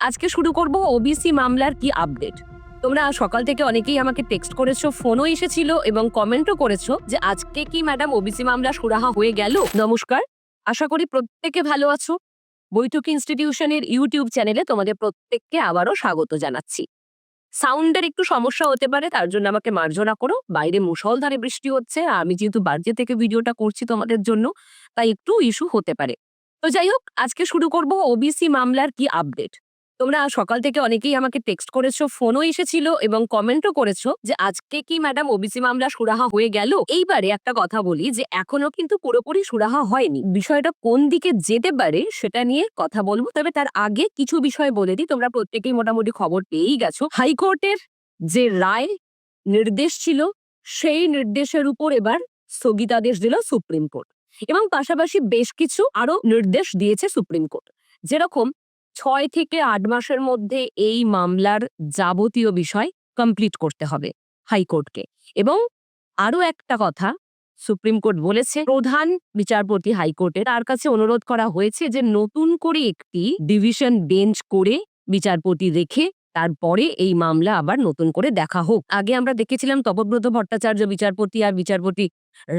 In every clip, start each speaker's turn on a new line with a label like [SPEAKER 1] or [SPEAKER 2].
[SPEAKER 1] আজকে শুরু করব ওবিসি মামলার কি আপডেট। তোমরা সকাল থেকে অনেকেই আমাকে টেক্সট করেছো, ফোনও এসেছিল এবং কমেন্টও করেছো যে আজকে কি ম্যাডাম ওবিসি মামলা সুরাহা হয়ে গেল। নমস্কার, আশা করি প্রত্যেকে ভালো আছো। বৈঠক ইনস্টিটিউশনের ইউটিউব চ্যানেলে তোমাদের প্রত্যেককে আবারও স্বাগত জানাচ্ছি। সাউন্ডের একটু সমস্যা হতে পারে, তার জন্য আমাকে মার্জনা করো। বাইরে মুষলধারে বৃষ্টি হচ্ছে, আর আমি যেহেতু বাড়ি থেকে ভিডিওটা করছি তোমাদের জন্য, তাই একটু ইস্যু হতে পারে। তো যাই হোক, আজকে শুরু করব ওবিসি মামলার কি আপডেট। তোমরা সকাল থেকে অনেকেই আমাকে টেক্সট করেছো, ফোনও এসেছিল এবং কমেন্টও করেছো যে আজকে কি ম্যাডাম ওবিসি মামলা সুরাহা হয়ে গেল। এইবারে একটা কথা বলি যে এখনো কিন্তু পুরোপুরি সুরাহা হয়নি। বিষয়টা কোন দিকে যেতে পারে সেটা নিয়ে কথা বলবো, তবে তার আগে কিছু বিষয় বলে দিই। তোমরা প্রত্যেকেই মোটামুটি খবর পেয়েই গেছো। হাইকোর্টের যে রায় নির্দেশ ছিল, সেই নির্দেশের উপর এবার স্থগিতাদেশ দিল সুপ্রিম কোর্ট, এবং পাশাপাশি বেশ কিছু আরো নির্দেশ দিয়েছে সুপ্রিম কোর্ট। যেরকম 6 থেকে 8 মাসের মধ্যে এই মামলার যাবতীয় বিষয় কমপ্লিট করতে হবে হাইকোর্টকে। এবং আরো একটা কথা সুপ্রিম কোর্ট বলেছে, প্রধান বিচারপতি হাইকোর্টে তার কাছে অনুরোধ করা হয়েছে যে নতুন করে একটি ডিভিশন বেঞ্চ করে বিচারপতি রেখে তারপরে এই মামলা আবার নতুন করে দেখা হোক। আগে আমরা দেখেছিলাম তপব্রত ভট্টাচার্য বিচারপতি আর বিচারপতি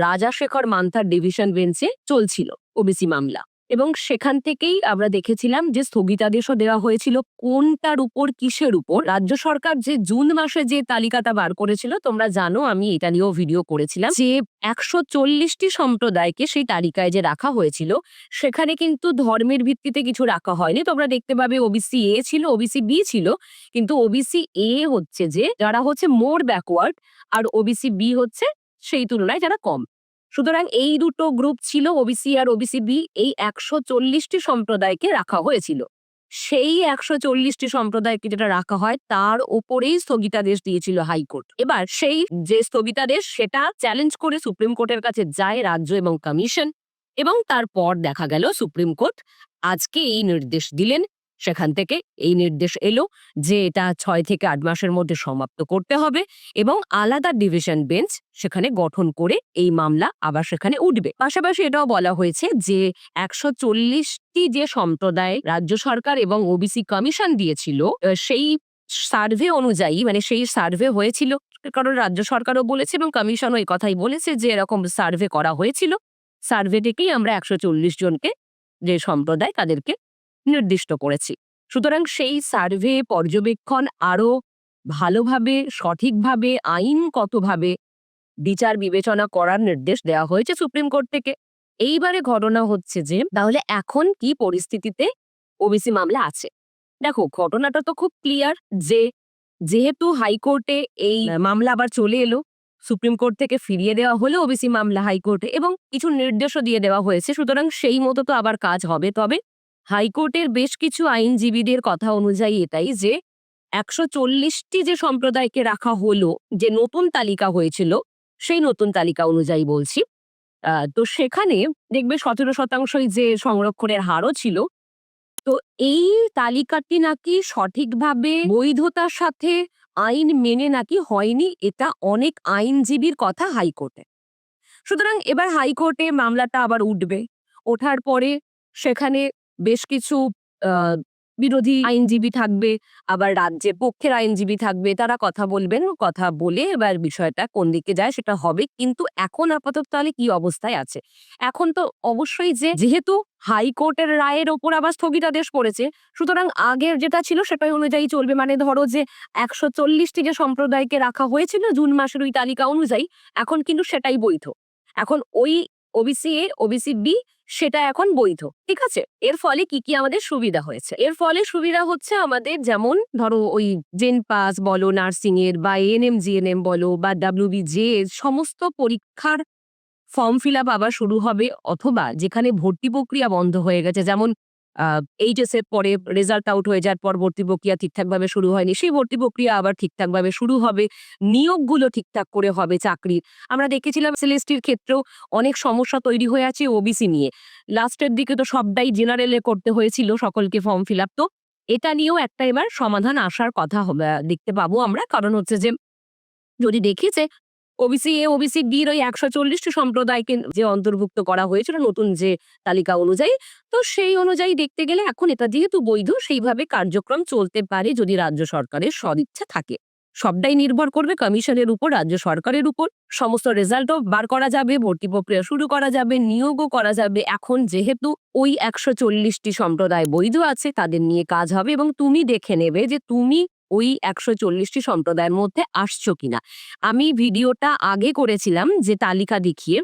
[SPEAKER 1] রাজাশেখর মান্থার ডিভিশন বেঞ্চে চলছিল ওবিসি মামলা, এবং সেখান থেকেই আমরা দেখেছিলাম যে স্থগিতাদেশও দেওয়া হয়েছিল কোনটার উপর কিসের উপর। রাজ্য সরকার যে জুন মাসে যে তালিকাটা বার করেছিল, তোমরা জানো আমি এটা নিয়েও ভিডিও করেছিলাম, যে 140টি সম্প্রদায়কে সেই তালিকায় যে রাখা হয়েছিল, সেখানে কিন্তু ধর্মের ভিত্তিতে কিছু রাখা হয়নি। তোমরা দেখতে পাবে ওবিসি এ ছিল, ওবিসি বি ছিল, কিন্তু ওবিসি এ হচ্ছে যে যারা হচ্ছে মোর ব্যাকওয়ার্ড, আর ওবিসি বি হচ্ছে সেই তুলনায় যারা কম। সুতরাং এই দুটো গ্রুপ ছিল, ওবিসি আর ওবিসি বি, এই 140টি সম্প্রদায়কে রাখা হয়েছিল। সেই 140টি সম্প্রদায়কে যেটা রাখা হয় তার ওপরেই স্থগিতাদেশ দিয়েছিল হাইকোর্ট। এবার সেই যে স্থগিতাদেশ, সেটা চ্যালেঞ্জ করে সুপ্রিম কোর্টের কাছে যায় রাজ্য এবং কমিশন, এবং তারপর দেখা গেল সুপ্রিম কোর্ট আজকে এই নির্দেশ দিলেন। সেখান থেকে এই নির্দেশ এলো যে এটা 6 থেকে 8 মাসের মধ্যে সমাপ্ত করতে হবে, এবং আলাদা ডিভিশন বেঞ্চ সেখানে গঠন করে এই মামলা আবার সেখানে উঠবে। পাশাপাশি এটাও বলা হয়েছে যে 140টি যে সম্প্রদায় রাজ্য সরকার এবং ওবিসি কমিশন দিয়েছিল, সেই সার্ভে অনুযায়ী, মানে সেই সার্ভে হয়েছিল, কারণ রাজ্য সরকারও বলেছে এবং কমিশনও এই কথাই বলেছে যে এরকম সার্ভে করা হয়েছিল। সার্ভে থেকেই আমরা 140 জনকে যে সম্প্রদায় তাদেরকে নির্দিষ্ট করেছি। সুতরাং সেই সার্ভে পর্যবেক্ষণ আরো ভালোভাবে, সঠিকভাবে, আইনগতভাবে বিচার বিবেচনা করার নির্দেশ দেওয়া হয়েছে সুপ্রিম কোর্ট থেকে। এইবারে ঘটনা হচ্ছে যে তাহলে এখন কি পরিস্থিতিতে ওবিসি মামলা আছে। দেখো, ঘটনাটা তো খুব ক্লিয়ার যে যেহেতু হাইকোর্টে এই মামলা আবার চলে এলো, সুপ্রিম কোর্ট থেকে ফিরিয়ে দেওয়া হলো ওবিসি মামলা হাইকোর্টে, এবং কিছু নির্দেশও দিয়ে দেওয়া হয়েছে, সুতরাং সেই মতো তো আবার কাজ হবে। তবে হাইকোর্টের বেশ কিছু আইনজীবীদের কথা অনুযায়ী এটাই যে 140টি যে সম্প্রদায়কে রাখা হলো, যে নতুন তালিকা হয়েছিল, সেই নতুন তালিকা অনুযায়ী বলছি, তো সেখানে দেখবে 17% যে সংরক্ষণের হারও ছিল। তো এই তালিকাটি নাকি সঠিকভাবে বৈধতার সাথে আইন মেনে নাকি হয়নি, এটা অনেক আইনজীবীর কথা হাইকোর্টে। সুতরাং এবার হাইকোর্টে মামলাটা আবার উঠবে। ওঠার পরে সেখানে বেশ কিছু আহ, বিরোধী আইনজীবী থাকবে, আবার রাজ্যের পক্ষের আইনজীবী থাকবে, তারা কথা বলবেন। কথা বলে এবার বিষয়টা কোন দিকে যায় সেটা হবে। কিন্তু এখন আপাতত তাহলে কি অবস্থায় আছে, এখন তো অবশ্যই যে যেহেতু হাইকোর্টের রায়ের ওপর আবার স্থগিতাদেশ পড়েছে, সুতরাং আগের যেটা ছিল সেটাই অনুযায়ী চলবে। মানে ধরো যে 140টি যে সম্প্রদায়কে রাখা হয়েছিল জুন মাসের ওই তালিকা অনুযায়ী, এখন কিন্তু সেটাই বৈধ। এখন ওই ওবিসি এ, ওবিসি বি, সেটা এখন বৈধ। ঠিক আছে, এর ফলে কি কি আমাদের সুবিধা হয়েছে? এর ফলে সুবিধা হচ্ছে আমাদের, যেমন ধরো ওই জেন পাস বলো, নার্সিং এর বা এএনএম জিএনএম বলো বা ডাব্লিউবিজে, সমস্ত পরীক্ষার ফর্ম ফিল আপ আবার শুরু হবে, অথবা যেখানে ভর্তি প্রক্রিয়া বন্ধ হয়ে গেছে, যেমন এইচএস এর পরে রেজাল্ট আউট হয়ে যাওয়ার পর ভর্তি প্রক্রিয়া ঠিকঠাকভাবে শুরু হয়নি, সেই ভর্তি প্রক্রিয়া আবার ঠিকঠাকভাবে শুরু হবে। নিয়োগগুলো ঠিকঠাক করে হবে চাকরির। আমরা দেখেছিলাম এসএলএসটির ক্ষেত্রেও অনেক সমস্যা তৈরি হয়ে আছে ওবিসি নিয়ে। লাস্টের দিকে তো সবটাই জেনারেলে করতে হয়েছিল সকলকে ফর্ম ফিল আপ। তো এটা নিয়েও একটা এবার সমাধান আসার কথা দেখতে পাবো আমরা। কারণ হচ্ছে যে যদি দেখি যে ওবিসি এ, ওবিসি ডির ওই ১৪০টি সম্প্রদায়কে যে অন্তর্ভুক্ত করা হয়েছিল নতুন যে তালিকা অনুযায়ী, তো সেই অনুযায়ী দেখতে গেলে এখন এটা যেহেতু বৈধ সেইভাবে কার্যক্রম চলতে পারে যদি রাজ্য সরকারের সদিচ্ছা থাকে। সবটাই নির্ভর করবে কমিশনের উপর, রাজ্য সরকারের উপর। সমস্ত রেজাল্টও বার করা যাবে, ভর্তি প্রক্রিয়া শুরু করা যাবে, নিয়োগও করা যাবে। এখন যেহেতু ওই ১৪০টি সম্প্রদায় বৈধ আছে তাদের নিয়ে কাজ হবে এবং তুমি দেখে নেবে যে তুমি ওই ১৪০টি সম্প্রদায়ের মধ্যে আসছো কিনা। আমি ভিডিওটা আগে করেছিলাম যে তালিকা দেখিয়ে,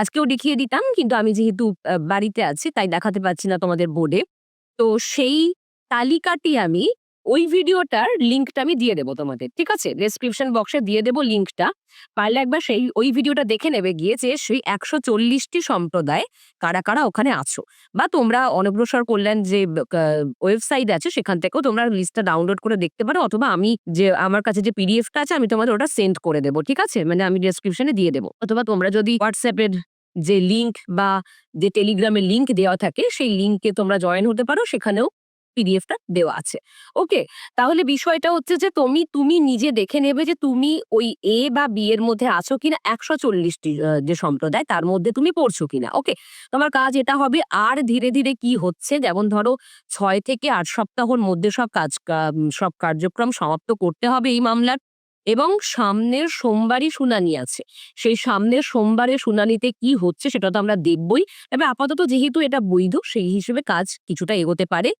[SPEAKER 1] আজকেও দেখিয়ে দিতাম কিন্তু আমি যেহেতু বাড়িতে আছি তাই দেখাতে পারছি না তোমাদের বোর্ডে। তো সেই তালিকাটি আমি ওই ভিডিওটার লিঙ্কটা আমি দিয়ে দেবো তোমাদের। ঠিক আছে? ডেসক্রিপশন বক্সে দিয়ে দেবো লিঙ্কটা। পারলে একবার সেই ওই ভিডিওটা দেখে নেবে গিয়ে যে সেই ১৪০টি সম্প্রদায় কারা, কারা ওখানে আছো। বা তোমরা অনগ্রসর কল্যাণ যে ওয়েবসাইট আছে সেখান থেকেও তোমরা লিস্টটা ডাউনলোড করে দেখতে পারো, অথবা আমি যে আমার কাছে যে পিডিএফটা আছে আমি তোমাদের ওটা সেন্ড করে দেবো। ঠিক আছে? মানে আমি ডেসক্রিপশনে দিয়ে দেবো। অথবা তোমরা যদি WhatsApp এর যে লিঙ্ক বা যে টেলিগ্রামের লিঙ্ক দেওয়া থাকে সেই লিঙ্কে তোমরা জয়েন হতে পারো, সেখানেও পিডিএফটা দেওয়া আছে। ওকে? তাহলে বিষয়টা হচ্ছে যে তুমি নিজে দেখে নেবে যে তুমি ওই এ বা বি এর মধ্যে আছো কিনা, ১৪০টি যে সম্প্রদায় তার মধ্যে তুমি পড়ছো কিনা। ওকে? তোমার কাজ এটা হবে। আর ধীরে, ধীরে কি হচ্ছে, যেমন ধরো ৬ থেকে ৮ সপ্তাহর মধ্যে সব কার্যক্রম সমাপ্ত করতে হবে এই মামলার, এবং সামনের সোমবারই শুনানি আছে। সেই সামনের সোমবারে শুনানিতে কি হচ্ছে সেটা তো আমরা দেখবই। তবে আপাতত যেহেতু এটা বৈধ সেই হিসেবে কাজ কিছুটা এগোতে পারে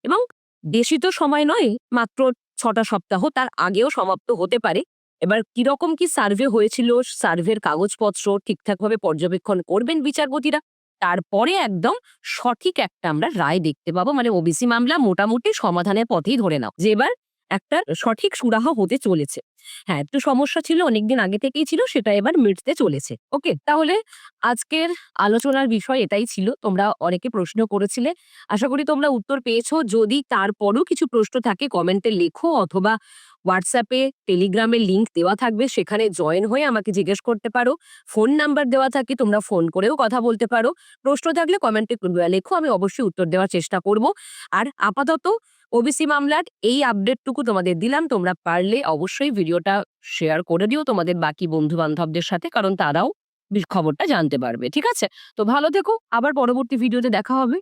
[SPEAKER 1] এবং বেশি তো সময় নয়, মাত্র ৬টা সপ্তাহ, তার আগেও সমাপ্ত হতে পারে। এবার কিরকম কি সার্ভে হয়েছিল, সার্ভের কাগজপত্র ঠিকঠাকভাবে পর্যবেক্ষণ করবেন বিচারপতিরা। তারপরে একদম সঠিক একটা আমরা রায় দেখতে পাবো। মানে ওবিসি মামলা মোটামুটি সমাধানের পথেই ধরে নাও যে এবার একটা সঠিক সুরাহা হতে চলেছে। হ্যাঁ, একটু সমস্যা ছিল, অনেকদিন আগে থেকেই ছিল, সেটা এবার মিটতে চলেছে। ওকে? তাহলে আজকের আলোচনার বিষয় এটাই ছিল। তোমরা অনেকে প্রশ্ন করেছিলে। আশা করি তোমরা উত্তর পেয়েছো। যদি তারপরও কিছু প্রশ্ন থাকে কমেন্টে লেখো, অথবা হোয়াটসঅ্যাপে টেলিগ্রামের লিঙ্ক দেওয়া থাকবে সেখানে জয়েন হয়ে আমাকে জিজ্ঞেস করতে পারো। ফোন নাম্বার দেওয়া থাকে, তোমরা ফোন করেও কথা বলতে পারো। প্রশ্ন থাকলে কমেন্টে লেখো, আমি অবশ্যই উত্তর দেওয়ার চেষ্টা করব। আর আপাতত ওবিসি মামলার এই আপডেটটুকু তোমাদের দিলাম। তোমরা পারলে অবশ্যই ভিডিওটা শেয়ার করে দিও তোমাদের বাকি বন্ধু-বান্ধবদের সাথে, কারণ তারাও খবরটা জানতে পারবে। ঠিক আছে? তো ভালো থেকো। আবার পরবর্তী ভিডিওতে দেখা হবে।